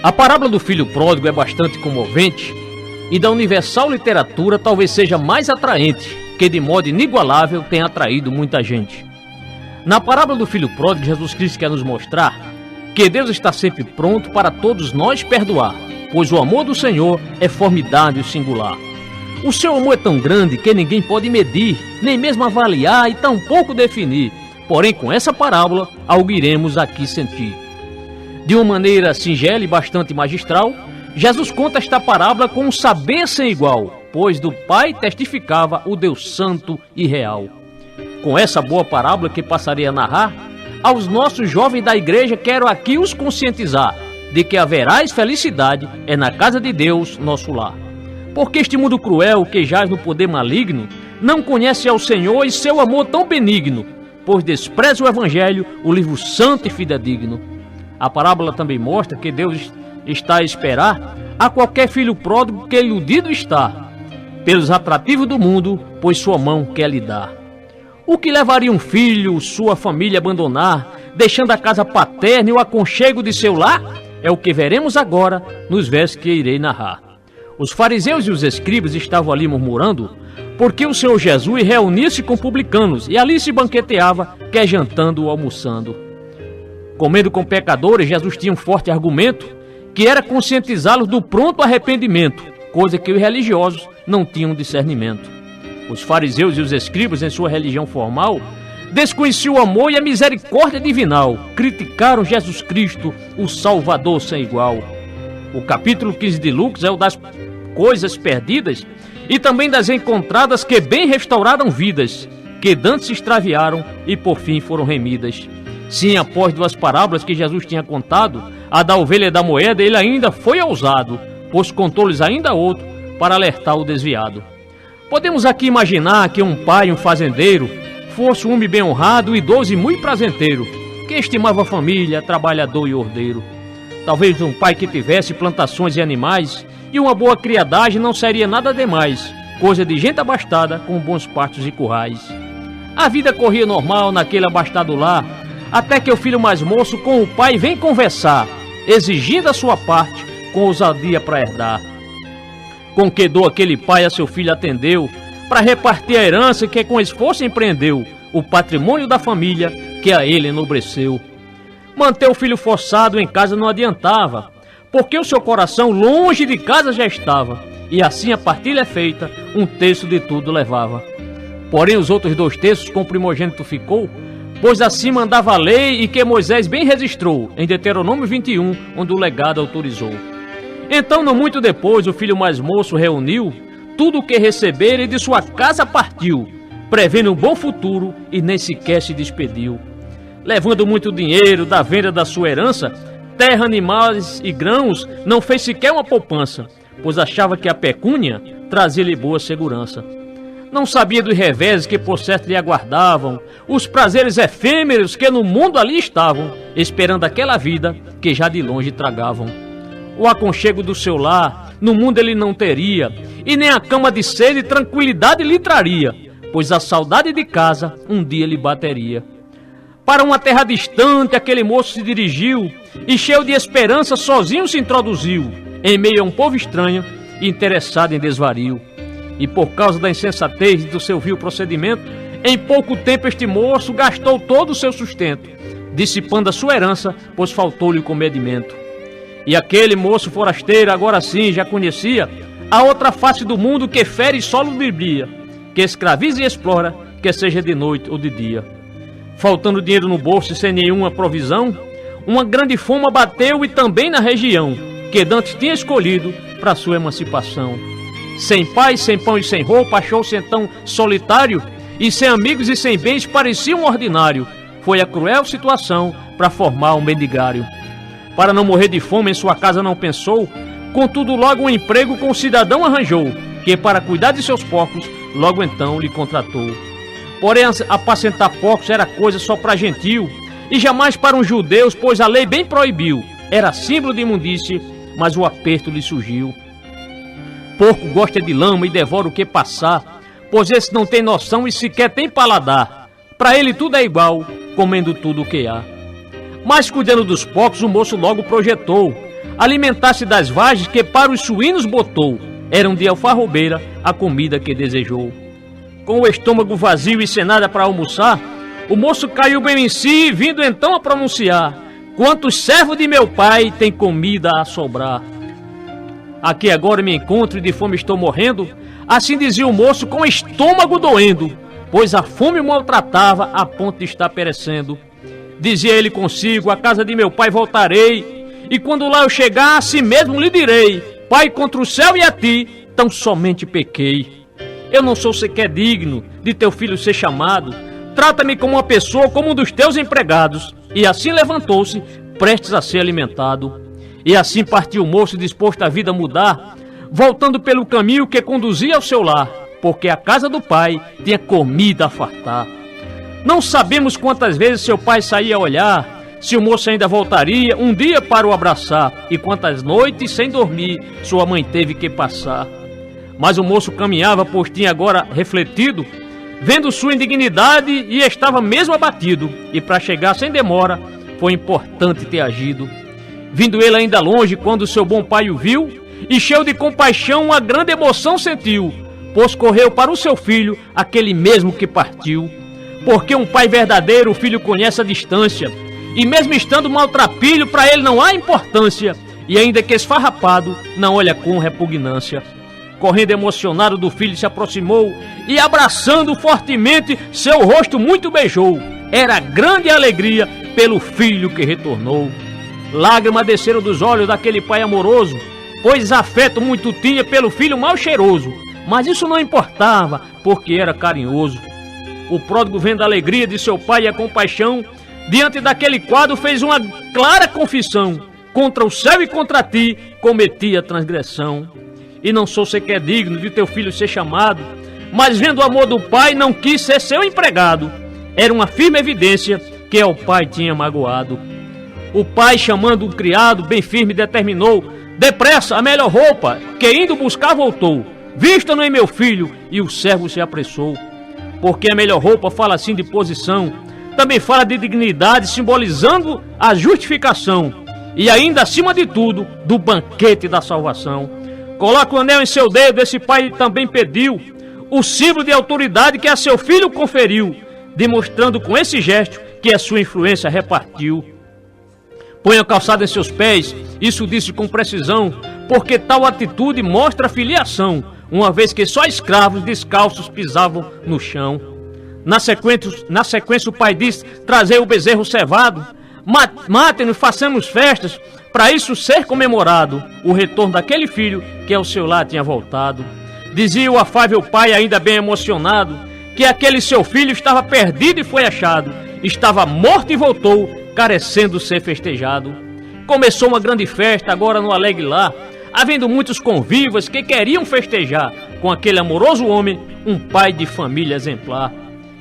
A parábola do filho pródigo é bastante comovente e da universal literatura talvez seja mais atraente, que de modo inigualável tem atraído muita gente. Na parábola do filho pródigo, Jesus Cristo quer nos mostrar que Deus está sempre pronto para todos nós perdoar, pois o amor do Senhor é formidável e singular. O seu amor é tão grande que ninguém pode medir, nem mesmo avaliar e tampouco definir. Porém, com essa parábola, algo iremos aqui sentir. De uma maneira singela e bastante magistral, Jesus conta esta parábola com um saber sem igual, pois do Pai testificava o Deus Santo e Real. Com essa boa parábola que passarei a narrar, aos nossos jovens da igreja quero aqui os conscientizar de que a veraz felicidade é na casa de Deus, nosso lar. Porque este mundo cruel que jaz no poder maligno não conhece ao Senhor e seu amor tão benigno, pois despreza o Evangelho, o livro santo e fidedigno. A parábola também mostra que Deus está a esperar a qualquer filho pródigo que iludido está, pelos atrativos do mundo, pois sua mão quer lhe dar. O que levaria um filho, sua família a abandonar, deixando a casa paterna e o aconchego de seu lar? É o que veremos agora nos versos que irei narrar. Os fariseus e os escribas estavam ali murmurando, porque o Senhor Jesus reunia-se com publicanos e ali se banqueteava, quer jantando ou almoçando. Comendo com pecadores, Jesus tinha um forte argumento, que era conscientizá-los do pronto arrependimento, coisa que os religiosos não tinham discernimento. Os fariseus e os escribas, em sua religião formal, desconheciam o amor e a misericórdia divinal, criticaram Jesus Cristo, o Salvador sem igual. O capítulo 15 de Lucas é o das coisas perdidas e também das encontradas que bem restauraram vidas, que dantes se extraviaram e por fim foram remidas. Sim, após duas parábolas que Jesus tinha contado, a da ovelha e da moeda, ele ainda foi ousado, pois contou-lhes ainda outro para alertar o desviado. Podemos aqui imaginar que um pai, um fazendeiro, fosse um homem bem honrado, idoso e muito prazenteiro, que estimava a família, trabalhador e ordeiro. Talvez um pai que tivesse plantações e animais, e uma boa criadagem não seria nada demais, coisa de gente abastada com bons pastos e currais. A vida corria normal naquele abastado lar, até que o filho mais moço com o pai vem conversar, exigindo a sua parte com ousadia para herdar. Com que dor aquele pai a seu filho atendeu, para repartir a herança que com esforço empreendeu, o patrimônio da família que a ele enobreceu. Manter o filho forçado em casa não adiantava, porque o seu coração longe de casa já estava, e assim a partilha feita, um terço de tudo levava. Porém os outros 2 terços com o primogênito ficou, pois assim mandava a lei e que Moisés bem registrou, em Deuteronômio 21, onde o legado autorizou. Então, não muito depois, o filho mais moço reuniu tudo o que recebera e de sua casa partiu, prevendo um bom futuro e nem sequer se despediu. Levando muito dinheiro da venda da sua herança, terra, animais e grãos, não fez sequer uma poupança, pois achava que a pecúnia trazia-lhe boa segurança. Não sabia dos reveses que por certo lhe aguardavam, os prazeres efêmeros que no mundo ali estavam, esperando aquela vida que já de longe tragavam. O aconchego do seu lar, no mundo ele não teria, e nem a cama de sede e tranquilidade lhe traria, pois a saudade de casa um dia lhe bateria. Para uma terra distante aquele moço se dirigiu, e cheio de esperança sozinho se introduziu, em meio a um povo estranho, interessado em desvario. E por causa da insensatez do seu vil procedimento, em pouco tempo este moço gastou todo o seu sustento, dissipando a sua herança, pois faltou-lhe o comedimento. E aquele moço forasteiro agora sim já conhecia a outra face do mundo que fere e só ludibria, que escraviza e explora, quer seja de noite ou de dia. Faltando dinheiro no bolso e sem nenhuma provisão, uma grande fome abateu e também na região, que dantes tinha escolhido para sua emancipação. Sem pai, sem pão e sem roupa, achou-se então solitário, e sem amigos e sem bens parecia um ordinário. Foi a cruel situação para formar um mendigário. Para não morrer de fome em sua casa não pensou, contudo logo um emprego com o cidadão arranjou, que para cuidar de seus porcos logo então lhe contratou. Porém apacentar porcos era coisa só para gentil, e jamais para os judeus, pois a lei bem proibiu. Era símbolo de imundície, mas o aperto lhe surgiu. Porco gosta de lama e devora o que passar, pois esse não tem noção e sequer tem paladar. Para ele tudo é igual, comendo tudo o que há. Mas cuidando dos porcos, o moço logo projetou alimentar-se das vagens que para os suínos botou. Eram de alfarrobeira a comida que desejou. Com o estômago vazio e sem nada para almoçar, o moço caiu bem em si, vindo então a pronunciar: quantos servos de meu pai tem comida a sobrar? Aqui agora me encontro e de fome estou morrendo, assim dizia o moço com o estômago doendo, pois a fome o maltratava a ponto de estar perecendo. Dizia ele consigo: à casa de meu pai voltarei, e quando lá eu chegar, assim mesmo lhe direi: Pai, contra o céu e a ti, tão somente pequei. Eu não sou sequer digno de teu filho ser chamado, trata-me como uma pessoa, como um dos teus empregados. E assim levantou-se, prestes a ser alimentado. E assim partiu o moço, disposto a vida mudar, voltando pelo caminho que conduzia ao seu lar, porque a casa do pai tinha comida a fartar. Não sabemos quantas vezes seu pai saía a olhar, se o moço ainda voltaria um dia para o abraçar, e quantas noites sem dormir sua mãe teve que passar. Mas o moço caminhava, pois tinha agora refletido, vendo sua indignidade, e estava mesmo abatido, e para chegar sem demora foi importante ter agido. Vindo ele ainda longe, quando seu bom pai o viu, e cheio de compaixão uma grande emoção sentiu, pois correu para o seu filho, aquele mesmo que partiu. Porque um pai verdadeiro o filho conhece a distância, e mesmo estando maltrapilho, para ele não há importância, e ainda que esfarrapado, não olha com repugnância. Correndo emocionado do filho se aproximou, e abraçando fortemente, seu rosto muito beijou. Era grande a alegria pelo filho que retornou. Lágrimas desceram dos olhos daquele pai amoroso, pois afeto muito tinha pelo filho mal cheiroso. Mas isso não importava, porque era carinhoso. O pródigo, vendo a alegria de seu pai e a compaixão, diante daquele quadro fez uma clara confissão: contra o céu e contra ti cometi a transgressão. E não sou sequer digno de teu filho ser chamado, mas vendo o amor do pai não quis ser seu empregado. Era uma firme evidência que ao pai tinha magoado. O pai, chamando o criado, bem firme determinou: depressa a melhor roupa, que indo buscar voltou. Vista-no em meu filho, e o servo se apressou. Porque a melhor roupa fala assim de posição, também fala de dignidade, simbolizando a justificação, e ainda acima de tudo, do banquete da salvação. Coloca o anel em seu dedo, esse pai também pediu, o símbolo de autoridade que a seu filho conferiu, demonstrando com esse gesto que a sua influência repartiu. Põe a calçada em seus pés, isso disse com precisão, porque tal atitude mostra filiação, uma vez que só escravos descalços pisavam no chão. Na sequência o pai disse: trazei o bezerro cevado, matem-no e façamos festas, para isso ser comemorado o retorno daquele filho que ao seu lar tinha voltado. Dizia o afável pai, ainda bem emocionado, que aquele seu filho estava perdido e foi achado, estava morto e voltou, carecendo ser festejado. Começou uma grande festa agora no alegre lar, havendo muitos convivas que queriam festejar com aquele amoroso homem, um pai de família exemplar.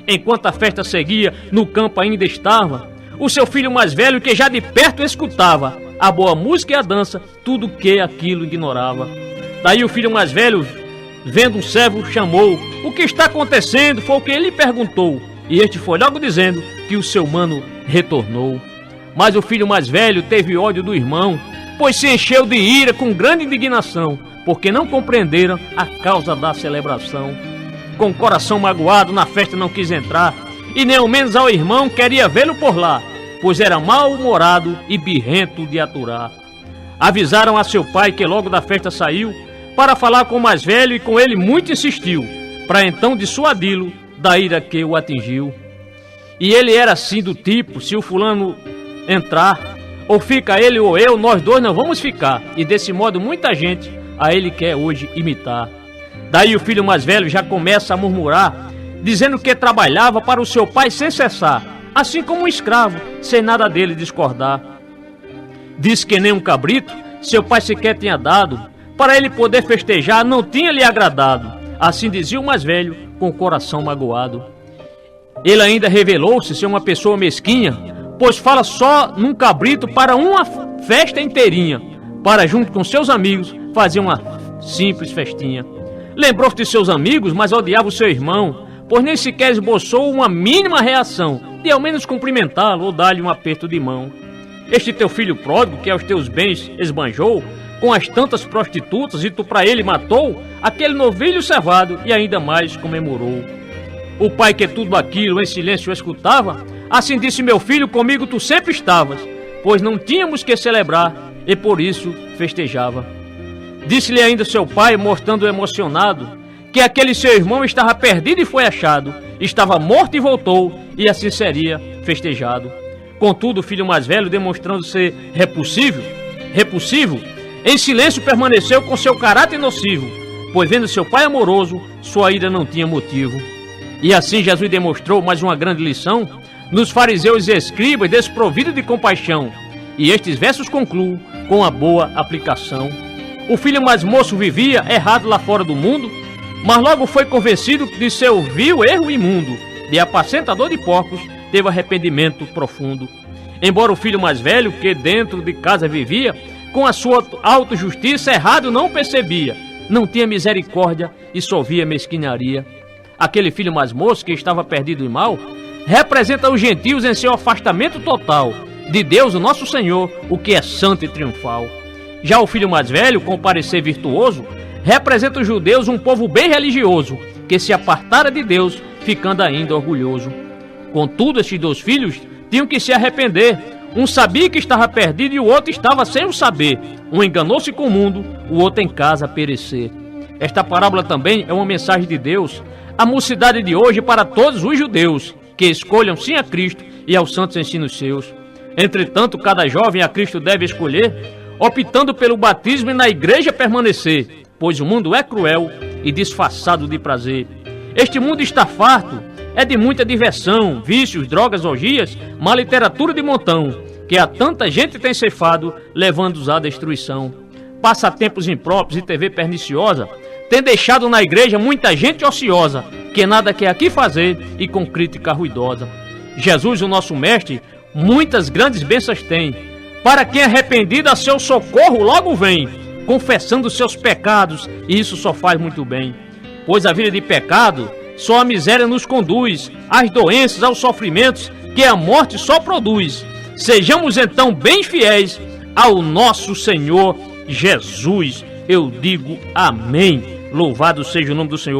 Enquanto a festa seguia, no campo ainda estava o seu filho mais velho, que já de perto escutava a boa música e a dança, tudo que aquilo ignorava. Daí o filho mais velho, vendo um servo, chamou: o que está acontecendo? Foi o que ele perguntou, e este foi logo dizendo que o seu mano retornou. Mas o filho mais velho teve ódio do irmão, pois se encheu de ira com grande indignação, porque não compreenderam a causa da celebração. Com o coração magoado na festa não quis entrar, e nem ao menos ao irmão queria vê-lo por lá, pois era mal-humorado e birrento de aturar. Avisaram a seu pai, que logo da festa saiu, para falar com o mais velho, e com ele muito insistiu, para então dissuadi-lo da ira que o atingiu. E ele era assim do tipo: se o fulano entrar, ou fica ele ou eu, nós dois não vamos ficar. E desse modo muita gente a ele quer hoje imitar. Daí o filho mais velho já começa a murmurar, dizendo que trabalhava para o seu pai sem cessar, assim como um escravo, sem nada dele discordar. Diz que nem um cabrito seu pai sequer tinha dado, para ele poder festejar não tinha lhe agradado. Assim dizia o mais velho, com o coração magoado. Ele ainda revelou-se ser uma pessoa mesquinha, pois fala só num cabrito para uma festa inteirinha, para junto com seus amigos fazer uma simples festinha. Lembrou-se de seus amigos, mas odiava o seu irmão, pois nem sequer esboçou uma mínima reação de ao menos cumprimentá-lo ou dar-lhe um aperto de mão. Este teu filho pródigo, que aos teus bens esbanjou, com as tantas prostitutas, e tu para ele matou aquele novilho cevado, e ainda mais comemorou. O pai, que tudo aquilo em silêncio escutava, assim disse: meu filho, comigo tu sempre estavas, pois não tínhamos que celebrar, e por isso festejava. Disse-lhe ainda seu pai, mostrando emocionado, que aquele seu irmão estava perdido e foi achado, estava morto e voltou, e assim seria festejado. Contudo, o filho mais velho, demonstrando ser repulsivo, em silêncio permaneceu com seu caráter nocivo, pois vendo seu pai amoroso, sua ira não tinha motivo. E assim Jesus demonstrou mais uma grande lição nos fariseus e escribas desprovidos de compaixão. E estes versos concluem com a boa aplicação. O filho mais moço vivia errado lá fora do mundo, mas logo foi convencido de seu vil erro imundo. De apacentador de porcos, teve arrependimento profundo. Embora o filho mais velho, que dentro de casa vivia, com a sua autojustiça errado não percebia, não tinha misericórdia e só via mesquinharia. Aquele filho mais moço, que estava perdido e mal, representa os gentios em seu afastamento total de Deus, o nosso Senhor, o que é santo e triunfal. Já o filho mais velho, com parecer virtuoso, representa os judeus, um povo bem religioso, que se apartara de Deus, ficando ainda orgulhoso. Contudo, estes dois filhos tinham que se arrepender. Um sabia que estava perdido e o outro estava sem o saber. Um enganou-se com o mundo, o outro em casa a perecer. Esta parábola também é uma mensagem de Deus à mocidade de hoje, para todos os judeus que escolham sim a Cristo e aos santos ensinos seus. Entretanto, cada jovem a Cristo deve escolher, optando pelo batismo e na igreja permanecer, pois o mundo é cruel e disfarçado de prazer. Este mundo está farto, é de muita diversão, vícios, drogas, orgias, má literatura de montão, que a tanta gente tem ceifado, levando-os à destruição. Passatempos impróprios e TV perniciosa tem deixado na igreja muita gente ociosa, que nada quer aqui fazer e com crítica ruidosa. Jesus, o nosso mestre, muitas grandes bênçãos tem. Para quem é arrependido, a seu socorro logo vem, confessando seus pecados, e isso só faz muito bem. Pois a vida de pecado, só a miséria nos conduz, às doenças, aos sofrimentos, que a morte só produz. Sejamos então bem fiéis ao nosso Senhor Jesus. Eu digo amém. Louvado seja o nome do Senhor.